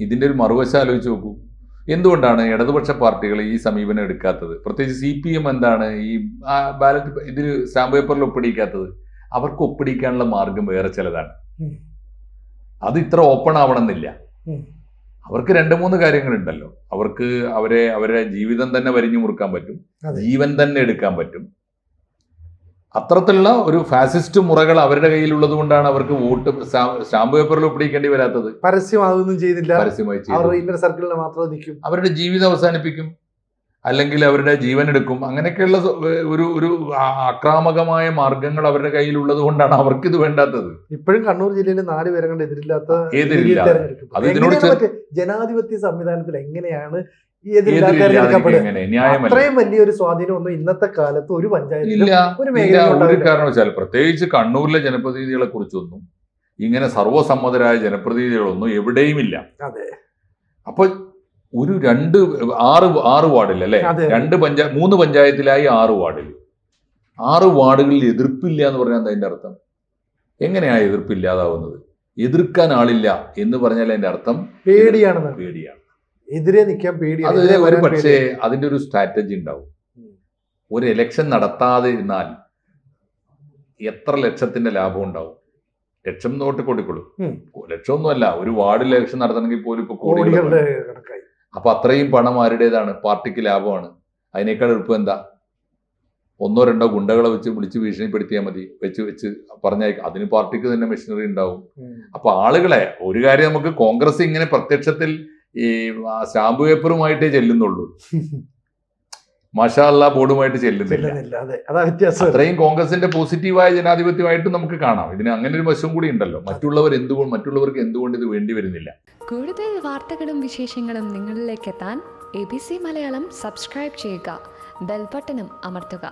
ഇതിൻ്റെ ഒരു മറുവശം ആലോചിച്ച് നോക്കൂ. എന്തുകൊണ്ടാണ് ഇടതുപക്ഷ പാർട്ടികൾ ഈ സമീപനം എടുക്കാത്തത്? പ്രത്യേകിച്ച് CPM എന്താണ് ഈ ബാലറ്റ് ഇതിൽ സ്റ്റാമ്പ് പേപ്പറിൽ ഒപ്പിടിക്കാത്തത്? അവർക്ക് ഒപ്പിടിക്കാനുള്ള മാർഗം വേറെ ചിലതാണ്. അത് ഇത്ര ഓപ്പൺ ആവണമെന്നില്ല. അവർക്ക് 2-3 കാര്യങ്ങളുണ്ടല്ലോ. അവർക്ക് അവരുടെ ജീവിതം തന്നെ വരിഞ്ഞു മുറുക്കാൻ പറ്റും, ജീവൻ തന്നെ എടുക്കാൻ പറ്റും. അത്തരത്തിലുള്ള ഒരു ഫാസിസ്റ്റ് മുറകൾ അവരുടെ കയ്യിലുള്ളത് കൊണ്ടാണ് അവർക്ക് വോട്ട് സ്റ്റാമ്പ് പേപ്പറിൽ ഒപ്പിടിക്കേണ്ടി വരാത്തത്. പരസ്യമാകുന്നും ചെയ്തില്ല, പരസ്യമായി സർക്കിളിൽ മാത്രം നിൽക്കും, അവരുടെ ജീവിതം അവസാനിപ്പിക്കും, അല്ലെങ്കിൽ അവരുടെ ജീവൻ എടുക്കും. അങ്ങനെയൊക്കെയുള്ള ഒരു ആക്രാമകമായ മാർഗങ്ങൾ അവരുടെ കയ്യിലുള്ളത് കൊണ്ടാണ് അവർക്ക് ഇത് വേണ്ടാത്തത്. ഇപ്പോഴും കണ്ണൂർ ജില്ലയിൽ 4 പേരെ കണ്ട് എതിരില്ലാത്ത അത് ഇതിനോട് ജനാധിപത്യ സംവിധാനത്തിൽ എങ്ങനെയാണ് ന്യായമല്ല. അത്രയും വലിയൊരു സ്വാധീനം ഒന്നും ഇന്നത്തെ കാലത്ത് ഒരു പഞ്ചായത്തിലും ഒരു കാരണവശാലും, പ്രത്യേകിച്ച് കണ്ണൂരിലെ ജനപ്രതിനിധികളെ കുറിച്ചൊന്നും ഇങ്ങനെ സർവ്വസമ്മതരായ ജനപ്രതിനിധികളൊന്നും എവിടെയുമില്ല. അപ്പൊ ഒരു 6 വാർഡിൽ അല്ലെ, 3 പഞ്ചായത്തിലായി 6 വാർഡിൽ 6 വാർഡുകളിൽ എതിർപ്പില്ല എന്ന് പറഞ്ഞാൽ അതിന്റെ അർത്ഥം എങ്ങനെയാ എതിർപ്പില്ലാതാവുന്നത്? എതിർക്കാൻ ആളില്ല എന്ന് പറഞ്ഞാൽ അതിന്റെ അർത്ഥം പേടിയാണ്. എതിരെ നിൽക്കാൻ പേടിയാണ്. അത് ഒരു പക്ഷേ അതിന്റെ ഒരു സ്ട്രാറ്റജി ഉണ്ടാവും. ഒരു ഇലക്ഷൻ നടത്താതെ ഇരുന്നാൽ എത്ര ലക്ഷത്തിന്റെ ലാഭം ഉണ്ടാവും? ലക്ഷം നോട്ട് കൊടുക്കുള്ളൂ, ലക്ഷമൊന്നുമല്ല. ഒരു വാർഡിൽ ഇലക്ഷൻ നടത്തണമെങ്കിൽ പോലും ഇപ്പൊ കോടികളുടെ. അപ്പൊ അത്രയും പണം ആരുടേതാണ്? പാർട്ടിക്ക് ലാഭമാണ്. അതിനേക്കാൾ എളുപ്പം എന്താ? 1-2 ഗുണ്ടകളെ വിളിച്ച് ഭീഷണിപ്പെടുത്തിയാൽ മതി, വെച്ച് പറഞ്ഞാൽ അതിന് പാർട്ടിക്ക് തന്നെ മെഷീനറി ഉണ്ടാവും. അപ്പൊ ആളുകളെ ഒരു കാര്യം, നമുക്ക് കോൺഗ്രസ് ഇങ്ങനെ പ്രത്യക്ഷത്തിൽ ഈ സ്റ്റാമ്പ് പേപ്പറുമായിട്ടേ ചെല്ലുന്നുള്ളൂ, മാഷാ അല്ലാ ബോർഡുമായിട്ട് ചെല്ലുന്നില്ല. അത്രയും കോൺഗ്രസിന്റെ പോസിറ്റീവായ ജനാധിപത്യമായിട്ട് നമുക്ക് കാണാം. ഇതിന് അങ്ങനെ ഒരു വശം കൂടി ഉണ്ടല്ലോ. മറ്റുള്ളവർക്ക് എന്തുകൊണ്ട് ഇത് വേണ്ടി വരുന്നില്ല? കൂടുതൽ വാർത്തകളും വിശേഷങ്ങളും നിങ്ങളിലേക്ക് എത്താൻ ABC മലയാളം സബ്സ്ക്രൈബ് ചെയ്യുക, ബെൽ ബട്ടണും അമർത്തുക.